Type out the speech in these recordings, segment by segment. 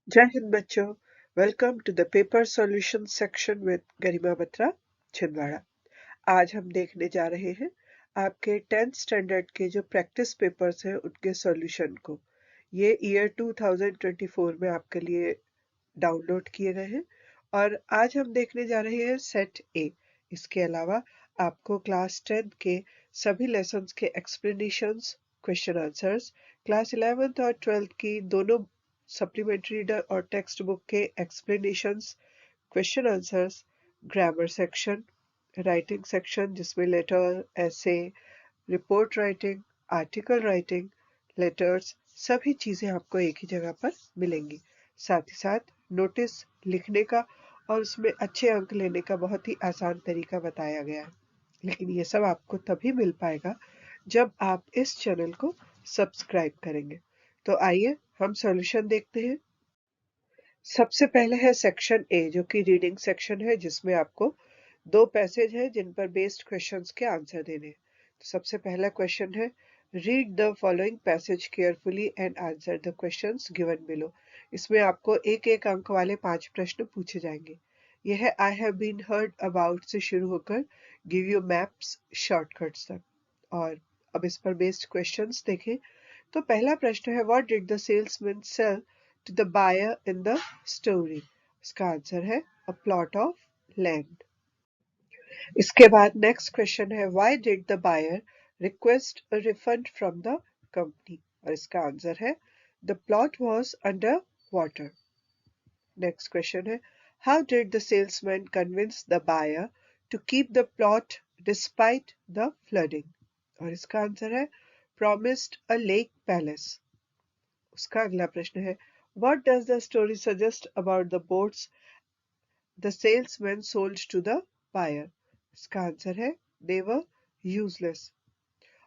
जय हिंद बच्चों, welcome to the paper solution section with Garima Batra Chhindwara. आज हम देखने जा रहे हैं आपके 10th स्टैंडर्ड के जो प्रैक्टिस पेपर्स हैं उनके सॉल्यूशन को। ये ईयर 2024 में आपके लिए डाउनलोड किए गए हैं और आज हम देखने जा रहे हैं सेट ए। इसके अलावा आपको क्लास 10 के सभी लेसन्स के explanations, question answers, class 11th और 12th की दोनों सप्लीमेंट्री रीडर और टेक्स्ट बुक के explanations, question answers, grammar section, writing section जिसमें लेटर, ऐसे, report writing, article writing, letters, सभी चीज़ें आपको एक ही जगह पर मिलेंगी। साथ ही साथ नोटिस लिखने का और उसमें अच्छे अंक लेने का बहुत ही आसान तरीका बताया गया है। लेकिन ये सब आपको तभी मिल पाएगा जब आप इस चैनल को सब्सक्राइब करेंगे। तो आइए हम सॉल्यूशन देखते हैं। सबसे पहले है सेक्शन ए जो कि रीडिंग सेक्शन है, जिसमें आपको दो पैसेज है जिन पर बेस्ड क्वेश्चंस के आंसर देने हैं। तो सबसे पहला क्वेश्चन है, read the following passage carefully and answer the questions given below. इसमें आपको एक एक अंक वाले 5 प्रश्न पूछे जाएंगे। यह है I have been heard about से शुरू होकर गिव यू मैप्स शॉर्टकट्स तक। और अब इस पर बेस्ड क्वेश्चंस देखें तो पहला प्रश्न है, what did the salesman sell to the buyer in the story। इसका आंसर है a plot of land। इसके बाद नेक्स्ट क्वेश्चन है, why did the buyer request a refund from the company। और इसका आंसर है the plot was under water। Next question है, how did the salesman convince the buyer to keep the plot despite the flooding। और इसका answer है promised a lake palace। उसका अगला प्रश्न है, what does the story suggest about the boats the salesman sold to the buyer। इसका answer है they were useless।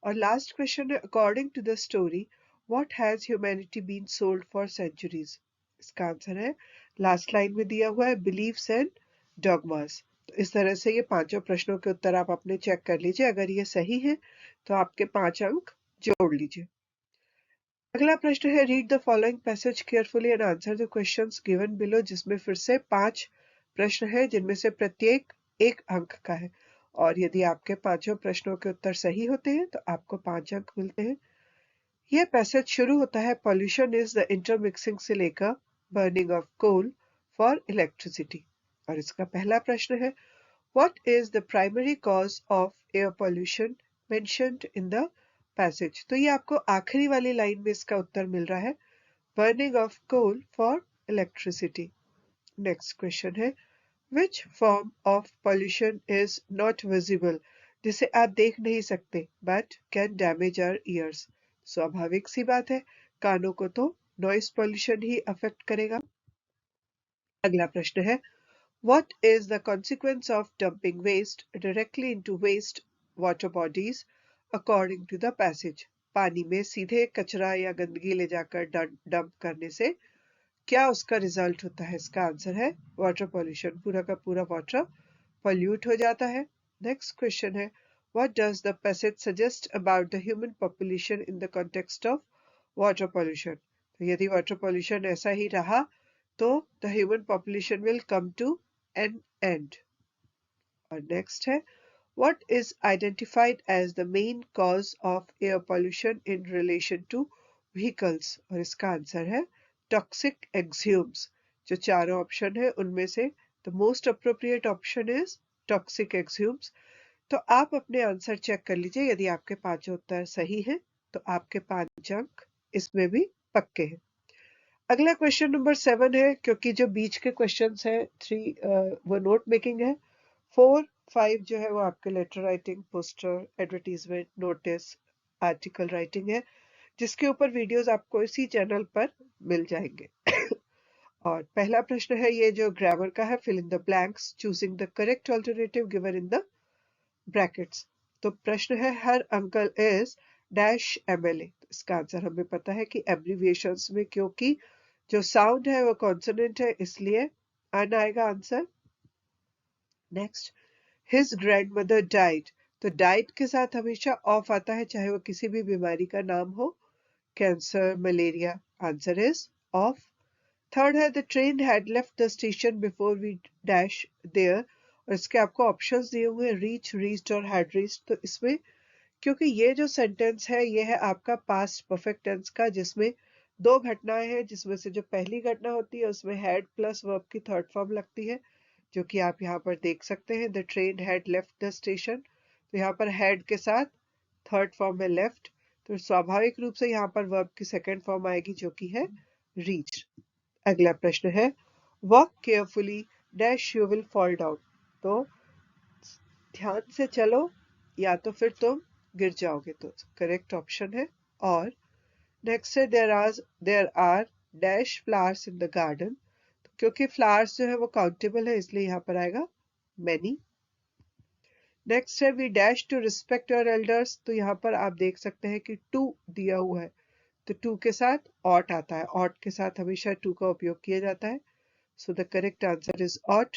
और लास्ट क्वेश्चन है, according to the story what has humanity been sold for centuries। इसका answer है last line में दिया हुआ है beliefs and dogmas। तो इस तरह से ये पांचों प्रश्नों के उत्तर आप अपने चेक कर लीजिए। अगर ये सही है तो आपके 5 अंक जोड़ लीजिए। अगला प्रश्न है, read the following passage carefully and answer the questions given below, जिसमें फिर से 5 प्रश्न है जिनमें से प्रत्येक 1 अंक का है। और यदि आपके पांचों प्रश्नों के उत्तर सही होते हैं तो आपको 5 अंक मिलते हैं। यह पैसेज शुरू होता है, पॉल्यूशन इज द इंटरमिक्सिंग से लेकर burning of coal for electricity. और इसका पहला प्रश्न है, what is the primary cause of air pollution mentioned in the passage. तो ये आपको आखिरी वाली लाइन में इसका उत्तर मिल रहा है, burning of coal for electricity. Next question है, which form of pollution is not visible, जिसे आप देख नहीं सकते but can damage our ears. स्वाभाविक सी बात है, कानों को तो नॉइस पॉल्यूशन ही अफेक्ट करेगा। अगला प्रश्न है, what is the consequence of dumping waste directly into waste water bodies according to the passage। पानी में सीधे कचरा या गंदगी ले जाकर डंप करने से क्या उसका रिजल्ट होता है। इसका आंसर है वाटर पॉल्यूशन। पूरा का पूरा वाटर पॉल्यूट हो जाता है। नेक्स्ट क्वेश्चन है, what does the passage suggest about the human population in the context of water pollution। तो यदि वाटर पॉल्यूशन ऐसा ही रहा तो the human population will come to an end। और नेक्स्ट है, what is identified as the main cause of air pollution in relation to vehicles। और इसका answer है toxic exhumes। जो चारों ऑप्शन है उनमें से the most appropriate option is toxic exhumes। तो आप अपने आंसर चेक कर लीजिए, यदि आपके पांचों उत्तर सही हैं तो आपके 5 अंक इसमें भी पक्के हैं। अगला क्वेश्चन नंबर 7 है, क्योंकि जो बीच के क्वेश्चंस है 3 वो नोट मेकिंग है, 4, 5 जो है वो आपके letter writing, poster, advertisement, notice, article writing है, जिसके ऊपर वीडियोस आपको इसी चैनल पर मिल जाएंगे। और पहला प्रश्न है ये जो ग्रामर का है, fill in the blanks choosing the correct alternative given in the brackets. तो प्रश्न है, her uncle is dash MLA. इसका आंसर हमें पता है कि एब्रीविएशंस में क्योंकि जो साउंड है वो कॉन्सोनेंट है इसलिए अन आएगा answer. Next, his grandmother died. तो डाइड के साथ हमेशा ऑफ आता है, चाहे वो किसी भी बीमारी का नाम हो, cancer, malaria, answer is of. Third है the train had left the station before we dash there, और इसके आपको ऑप्शंस दिए हुए हैं रीच, रीच्ड और हैड रीच्ड। तो इसमें क्योंकि ये जो सेंटेंस है ये है आपका पास्ट परफेक्ट टेंस का, जिसमें दो घटनाएं हैं, जिसमें से जो पहली घटना होती है उसमें हैड प्लस वर्ब की थर्ड फॉर्म लगती है, जो कि आप यहाँ पर देख सकते हैं, the train had left the station. तो यहाँ पर हैड के साथ थर्ड फॉर्म में लेफ्ट, तो स्वाभाविक रूप से यहाँ पर वर्ब की सेकेंड फॉर्म आएगी जो कि है रीच। अगला प्रश्न है walk carefully dash you will fall down. तो ध्यान से चलो या तो फिर तुम गिर जाओगे, तो करेक्ट ऑप्शन है और। नेक्स्ट है there are dash flowers in the garden. क्योंकि फ्लावर्स जो है वो काउंटेबल है इसलिए यहाँ पर आएगा मैनी। नेक्स्ट है we dash to respect your elders. तो यहाँ पर आप देख सकते हैं कि टू दिया हुआ है, तो टू के साथ ऑट आता है, ऑट के साथ हमेशा टू का उपयोग किया जाता है, so the correct answer is ought.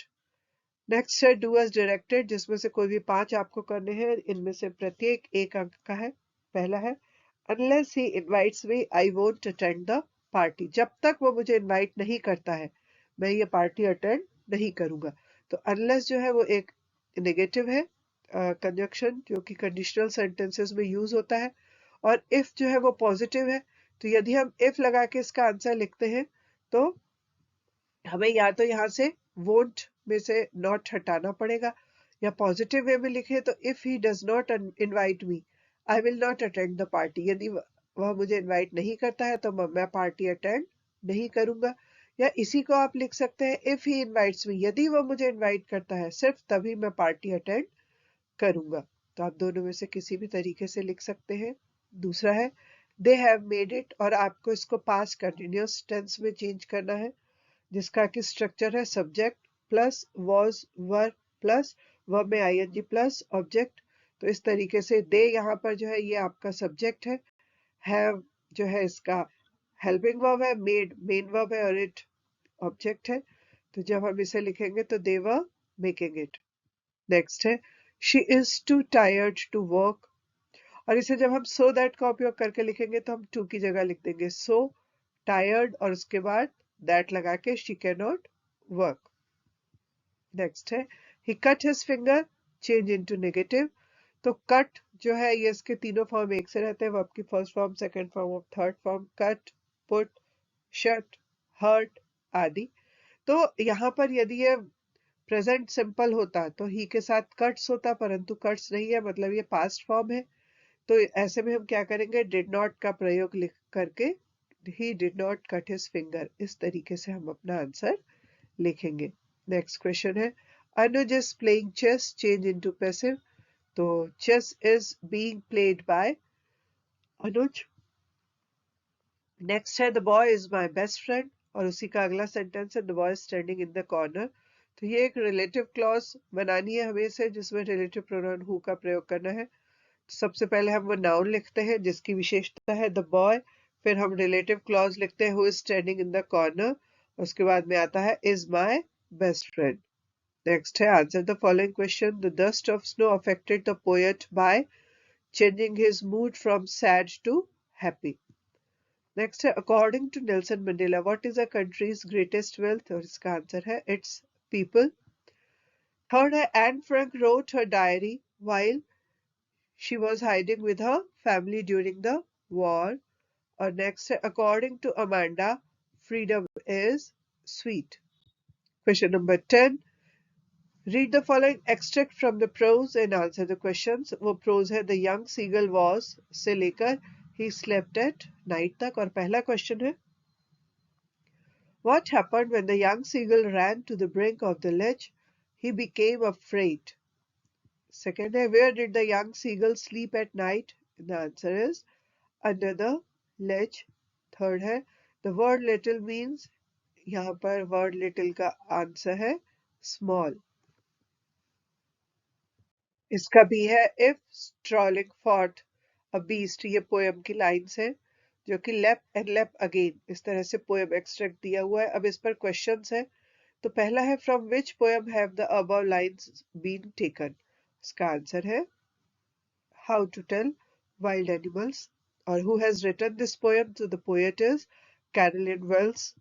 Next है डू एज डायरेक्टेड, जिसमें से कोई भी 5 आपको करने हैं, इनमें से प्रत्येक 1 अंक का है। पहला है unless he invites me I won't attend the party. जब तक वो मुझे इनवाइट नहीं करता है मैं ये पार्टी अटेंड नहीं करूंगा। तो अनलेस जो है वो एक नेगेटिव है कंजक्शन जो कि कंडीशनल सेंटेंसेस में यूज होता है, और इफ जो है वो पॉजिटिव है। तो यदि हम इफ लगा के इसका आंसर लिखते हैं तो हमें या तो यहाँ से वोंट में से नॉट हटाना पड़ेगा, या पॉजिटिव वे में लिखे तो if he does not invite me I will not attend the party. यदि वह मुझे इनवाइट नहीं करता है तो मैं पार्टी अटेंड नहीं करूंगा। या इसी को आप लिख सकते हैं इफ ही इनवाइट्स मी, यदि वह मुझे इनवाइट करता है सिर्फ तभी मैं पार्टी अटेंड करूंगा। तो आप दोनों में से किसी भी तरीके से लिख सकते हैं। दूसरा है दे हैव मेड इट, और आपको इसको पास कंटिन्यूअस टेंस में चेंज करना है, जिसका कि स्ट्रक्चर है subject plus was were plus verb में आईएनजी प्लस ऑब्जेक्ट। तो इस तरीके से दे यहाँ पर जो है ये आपका सब्जेक्ट है, हैव जो है इसका हेल्पिंग वर्ब है, मेड मेन वर्ब है और इट ऑब्जेक्ट है। तो जब हम इसे लिखेंगे तो they were making it. Next है she is too tired to work, और इसे जब हम सो दैट का उपयोग करके लिखेंगे तो हम टू की जगह लिख देंगे सो टायर्ड और उसके बाद दैट लगा के she can not work. Next है he cut his finger change into negative. तो कट जो है ये इसके तीनों फॉर्म एक से रहते हैं, वो आपकी फर्स्ट फॉर्म, सेकंड फॉर्म और third form, cut, put, shut, hurt आदि। तो यहाँ पर यदि ये प्रेजेंट सिंपल होता तो ही के साथ कट्स होता, परंतु कट्स नहीं है, मतलब ये पास्ट फॉर्म है। तो ऐसे में हम क्या करेंगे डिड नॉट का प्रयोग लिख करके he did not cut his finger, इस तरीके से हम अपना आंसर लिखेंगे। नेक्स्ट क्वेश्चन है Anuj is playing chess change into passive. तो chess is being played by Anuj. Next है the boy is my best friend, और उसी का अगला सेंटेंस है the boy standing in the corner. तो ये एक रिलेटिव क्लॉज बनानी है हमें से, जिसमें रिलेटिव प्रोनाउन हु का प्रयोग करना है। सबसे पहले हम वो नाउन लिखते हैं जिसकी विशेषता है द बॉय, फिर हम रिलेटिव क्लॉज लिखते हैं who is standing in the corner, उसके बाद में आता है is my best friend. Next है answer the following question the dust of snow affected the poet by changing his mood from sad to happy. Next है according to Nelson Mandela what is a country's greatest wealth, और इसका answer है it's people. Third है Anne Frank wrote her diary while she was hiding with her family during the war. Or next, according to Amanda, freedom is sweet. Question number 10. Read the following extract from the prose and answer the questions. वो prose है the young seagull was से लेकर he slept at night तक, और पहला question है what happened when the young seagull ran to the brink of the ledge? He became afraid. Second है where did the young seagull sleep at night? The answer is under the ledge. Third है the word little means, यहाँ पर word little का answer है small. इसका भी है if strolling fought a beast, ये पोएम की लाइन्स है जो कि lep and lep again इस तरह से पोएम एक्सट्रैक्ट दिया हुआ है। अब इस पर क्वेश्चंस है। तो पहला है from which poem have the above lines been taken? इसका आंसर है how to tell wild animals, or who has written this poem? So the poet is Carolyn Wells.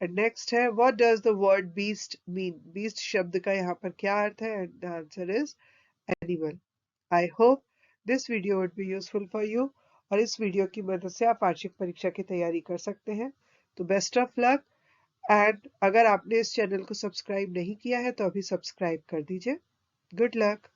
And next है what does the word beast mean? Beast शब्द का यहाँ पर क्या अर्थ है? And the answer is animal. I hope this video would be useful for you, और इस वीडियो की मदद से आप वार्षिक परीक्षा की तैयारी कर सकते हैं। तो बेस्ट ऑफ लक, एंड अगर आपने इस चैनल को सब्सक्राइब नहीं किया है तो अभी सब्सक्राइब कर दीजिए। Good luck.